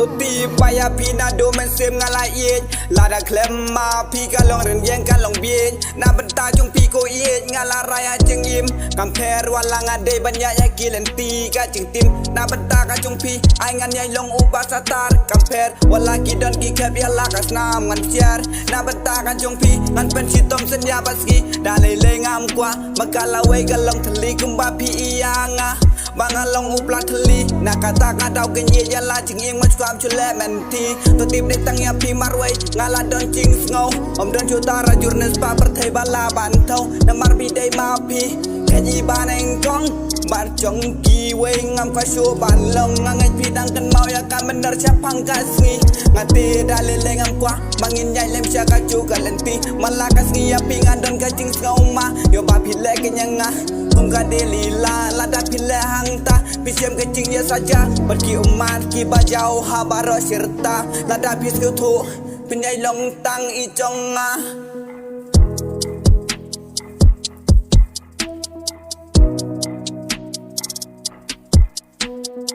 ตุตีไปอะพี่นาดูมันเสียมงานละเอียดลาดาเคลมมาพี่ก็ลองเรียนแย่งกันลองเบียดนาบันตาจงพี่โกเอียดงานละรายจึงยิ้มกำแพรวันละงานเดบัญญายากิเลนตีก็จึงติมนาบันตาก็จงพี่ไองานใหญ่ลงอุปสตาร์กำแพรวันละกี่ดอนกี่แคบยาลากัสนามงานเชียร์นาบันตาก็จงพี่มันเป็นชิตอมสัญญาบัสกีได้เลยงามกว่ามาการละเวก็ลองทะเลกุมบาพี่ยังอ่ะบางลองอุปลาทะเลนักกาตากาดาวกันเยียลาจึงเอียงมันความชุเลแมนทีตัวติบในตั้งยาพี่มารวยงาลาดอนจิงสงอมดอนชุตาราจูร์เนสปาประเทศบาลาบันเทาน้ำมารบีได้มาพี่แค่ยีบานเองกองบาดจงกีเวงามควาชูบานลงงานพี่ดังกันเมาอยากการบันดาลเชพังกัสงีงาตีได้เลยงามกว่าบางอินใหญ่เล่มเชกาจูกันเลนตีมันลากัสงียาพี่งานดอนกันจิงสงมาโยบาพี่เล็กยังงาTungga delila lada pilih hangta Pisem kecing ya saja Pergi umat ki bajau habaro serta Lada pis kutu Pinjai long tang iconga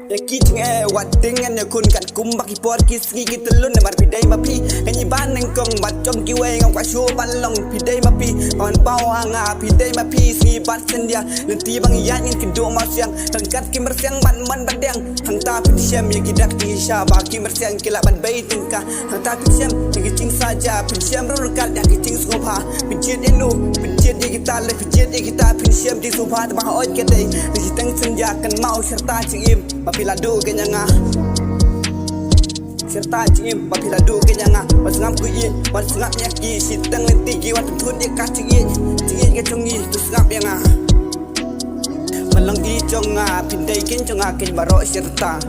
Ya kiting watingan ya kun kan kumbak ipor kisgi kitelun na marpidai mapi kanyi baneng kong batjom kiwe ngam kwasyo balong pidai mapi on pau anga pidai mapi si bat sendia lenti bang yan ngin kedo masyang tangkat ki mersiang ban man badang hang ta pisyam ya kidak ti sha ba ki mersiang kila ban bai tingka hang ta pisyam ya kicing saja pisyam rulkat ya kicing sngopha pijit enu pijit ya kita le pijit ya kita pisyam di sofa ta oi kedai di tang senja kan mau serta cingim Papiladu kenyanga serta cingim papiladu kenyanga wasngam kuin wasngap nyaki sitang lentigi watun dia kacingin cingin ke congi tu ngap yanga malang di conga pindai ken conga ken baro serta